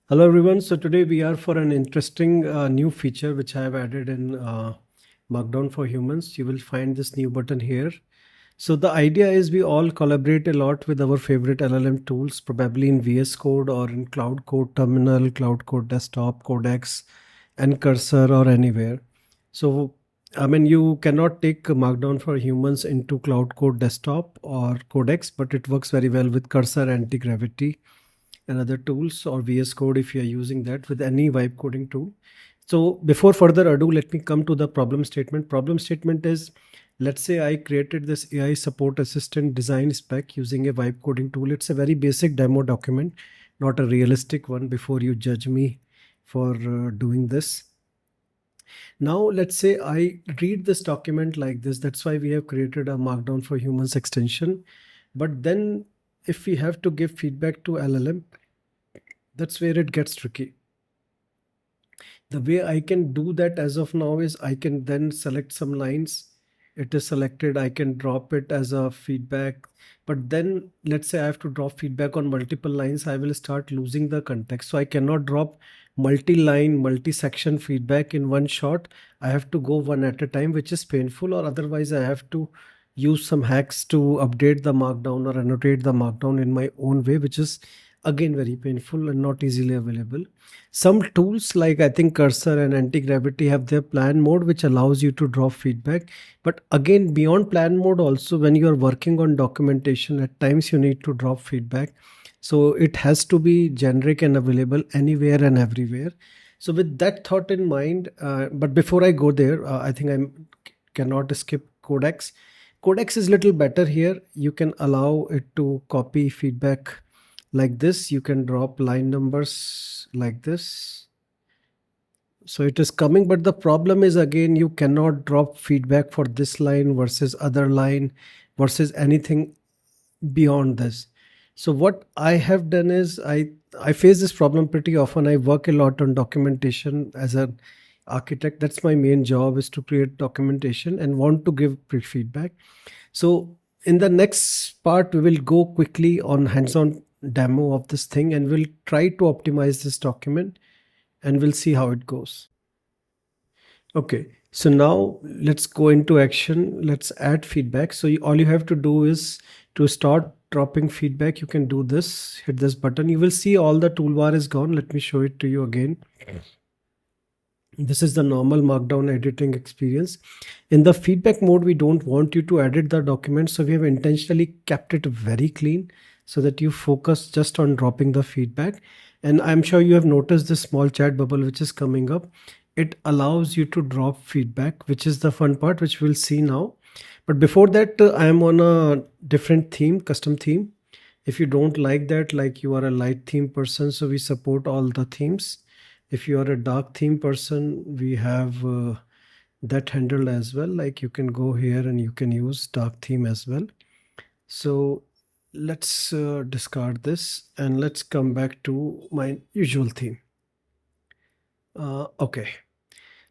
Hello everyone. So today we are for an interesting new feature which I have added in Markdown for Humans. You will find this new button here. So the idea is we all collaborate a lot with our favorite LLM tools, probably in VS Code or in Cloud Code Terminal, Cloud Code Desktop, Codex, and Cursor or anywhere. So I mean, you cannot take Markdown for Humans into Cloud Code Desktop or Codex, but it works very well with Cursor, Anti-Gravity, and other tools, or VS Code if you are using that with any vibe coding tool. So before further ado, let me come to the problem statement. Problem statement is, let's say I created this AI support assistant design spec using a vibe coding tool. It's a very basic demo document, not a realistic one, before you judge me for doing this. Now let's say I read this document like this. That's why we have created a Markdown for Humans extension. But then if we have to give feedback to LLM, that's where it gets tricky. The way I can do that as of now is I can then select some lines. It is selected. I can drop it as a feedback. But then let's say I have to drop feedback on multiple lines. I will start losing the context. So I cannot drop multi-line, multi-section feedback in one shot. I have to go one at a time, which is painful, or otherwise I have to use some hacks to update the markdown or annotate the markdown in my own way, which is again very painful and not easily available. Some tools like I think Cursor and Anti-Gravity have their plan mode, which allows you to drop feedback. But again, beyond plan mode also, when you are working on documentation, at times you need to drop feedback. So it has to be generic and available anywhere and everywhere. So with that thought in mind, but before I go there, I think I cannot skip Codex. Codex is little better here. You can allow it to copy feedback like this. You can drop line numbers like this. So it is coming, but the problem is again, you cannot drop feedback for this line versus other line versus anything beyond this. So what I have done is I face this problem pretty often. I work a lot on documentation as an architect. That's my main job, is to create documentation and want to give feedback. So in the next part, we will go quickly on hands-on demo of this thing, and we'll try to optimize this document, and we'll see how it goes. Okay, so now let's go into action. Let's add feedback. So all you have to do is to start dropping feedback. You can do this, hit this button. You will see all the toolbar is gone. Let me show it to you again. This is the normal Markdown editing experience. In the feedback mode, we don't want you to edit the document. So we have intentionally kept it very clean so that you focus just on dropping the feedback. And I'm sure you have noticed this small chat bubble which is coming up. It allows you to drop feedback, which is the fun part, which we'll see now. But before that, I am on a different theme, custom theme. If you don't like that, like you are a light theme person, so we support all the themes. If you are a dark theme person, we have that handled as well. Like you can go here and you can use dark theme as well. So let's discard this and let's come back to my usual theme. Okay.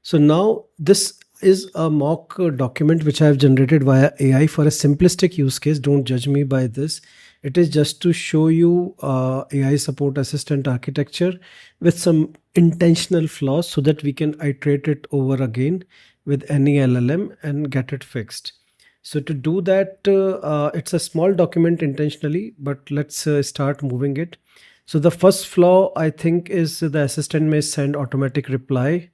So now this is a mock document which I have generated via AI for a simplistic use case. Don't judge me by this. It is just to show you AI support assistant architecture with some intentional flaws so that we can iterate it over again with any LLM and get it fixed. So to do that, it's a small document intentionally, but let's start moving it. So the first flaw I think is the assistant may send automatic reply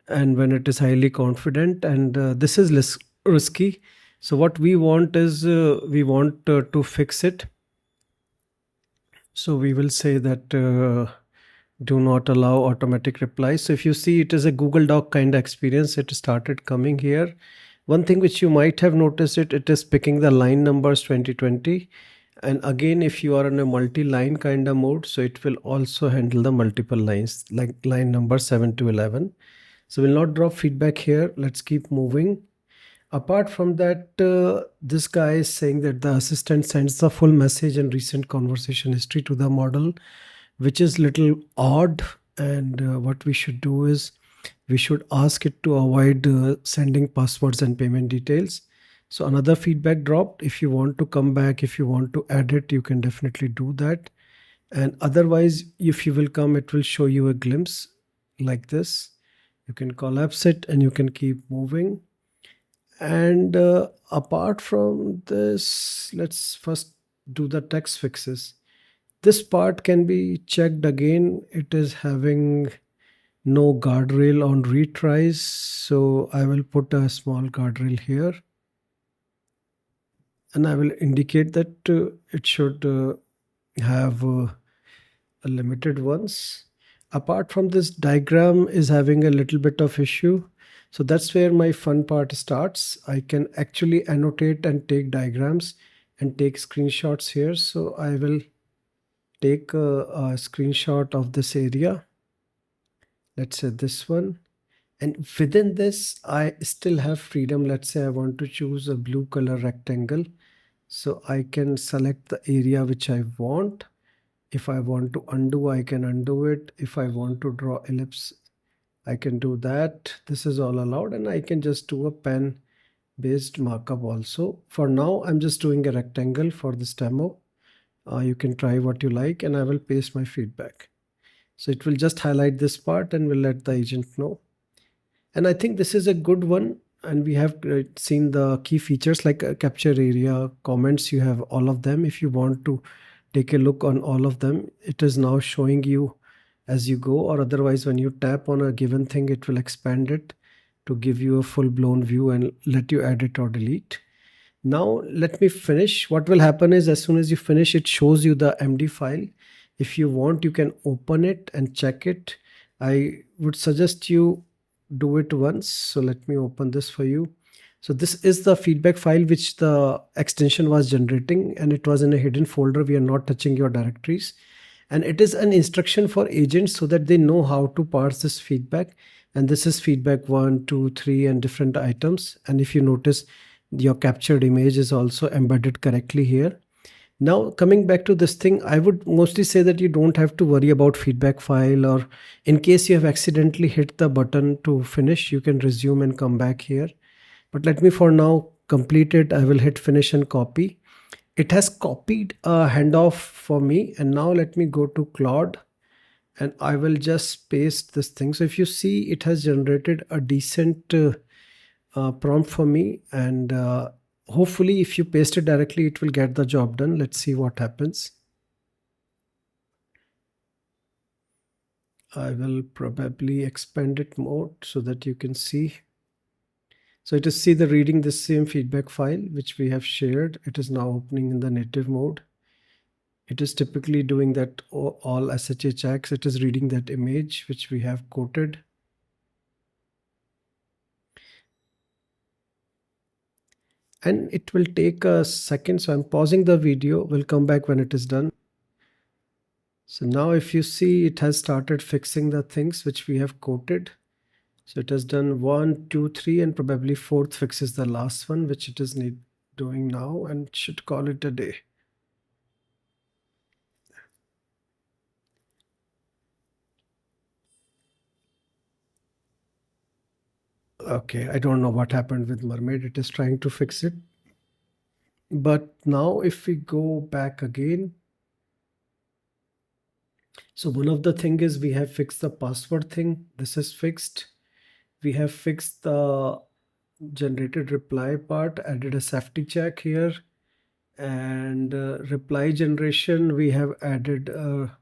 and when it is highly confident, and this is less risky. So what we want is we want to fix it. So we will say that do not allow automatic replies. So if you see, it is a Google Doc kind of experience. It started coming here. One thing which you might have noticed, it is picking the line numbers 2020. And again, if you are in a multi-line kind of mode, so it will also handle the multiple lines like line number 7 to 11. So we'll not drop feedback here. Let's keep moving. Apart from that, this guy is saying that the assistant sends the full message and recent conversation history to the model, which is little odd. And what we should do is we should ask it to avoid sending passwords and payment details. So another feedback dropped. If you want to come back, if you want to edit, you can definitely do that. And otherwise, if you will come, it will show you a glimpse like this. You can collapse it and you can keep moving. And apart from this, let's first do the text fixes. This part can be checked again. It is having no guardrail on retries, so I will put a small guardrail here, and I will indicate that it should have a limited ones. Apart from this, diagram is having a little bit of issue, so that's where my fun part starts. I can actually annotate and take diagrams and take screenshots here. So I will take a screenshot of this area. Let's say this one. And within this, I still have freedom. Let's say I want to choose a blue color rectangle. So I can select the area which I want. If I want to undo, I can undo it. If I want to draw ellipse, I can do that. This is all allowed, and I can just do a pen based markup also. For now, I'm just doing a rectangle for this demo. You can try what you like, and I will paste my feedback. So it will just highlight this part and will let the agent know. And I think this is a good one. And we have seen the key features like capture area, comments, you have all of them. If you want to take a look on all of them, it is now showing you as you go, or otherwise when you tap on a given thing, it will expand it to give you a full-blown view and let you edit or delete. Now let me finish. What will happen is as soon as you finish, it shows you the MD file. If you want, you can open it and check it. I would suggest you do it once. So let me open this for you. So this is the feedback file which the extension was generating, and it was in a hidden folder. We are not touching your directories. And it is an instruction for agents so that they know how to parse this feedback. And this is feedback 1, 2, 3, and different items. And if you notice, your captured image is also embedded correctly here. Now coming back to this thing, I would mostly say that you don't have to worry about feedback file, or in case you have accidentally hit the button to finish, you can resume and come back here. But let me for now complete it. I will hit finish and copy. It has copied a handoff for me. And now let me go to Claude and I will just paste this thing. So if you see, it has generated a decent prompt for me, and hopefully if you paste it directly, it will get the job done. Let's see what happens. I will probably expand it more so that you can see. So it is the reading the same feedback file which we have shared. It is now opening in the native mode. It is typically doing that all SHA checks. It is reading that image which we have quoted. And it will take a second. So I'm pausing the video. We'll come back when it is done. So now if you see, it has started fixing the things which we have quoted. So it has done 1, 2, 3, and probably fourth fix is the last one, which it is doing now, and should call it a day. Okay, I don't know what happened with Mermaid. It is trying to fix it. But now if we go back again, so one of the thing is we have fixed the password thing. This is fixed. We have fixed the generated reply part, added a safety check here, and reply generation, we have added a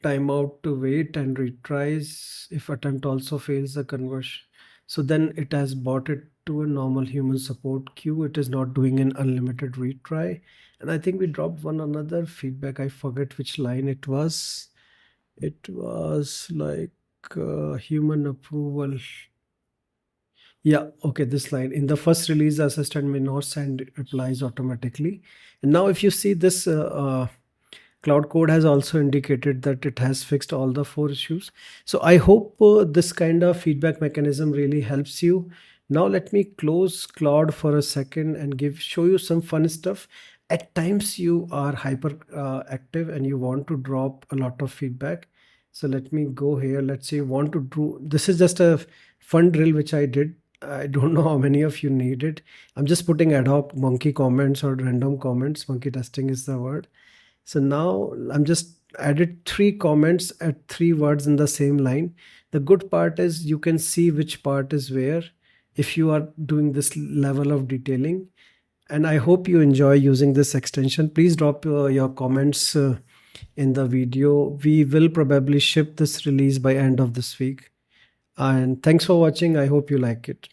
timeout to wait and retries if attempt also fails the conversion. So then it has brought it to a normal human support queue. It is not doing an unlimited retry. And I think we dropped one another feedback. I forget which line it was. It was like human approval. Yeah, okay, this line. In the first release, the assistant may not send replies automatically. And now if you see this, Claude Code has also indicated that it has fixed all the 4 issues. So I hope this kind of feedback mechanism really helps you. Now let me close Claude for a second and show you some fun stuff. At times you are hyper active and you want to drop a lot of feedback. So let me go here. Let's say you want to do, this is just a fun drill which I did. I don't know how many of you need it. I'm just putting ad hoc monkey comments or random comments. Monkey testing is the word. So now I'm just added 3 comments at 3 words in the same line. The good part is you can see which part is where if you are doing this level of detailing. And I hope you enjoy using this extension. Please drop your comments in the video. We will probably ship this release by end of this week. And thanks for watching. I hope you like it.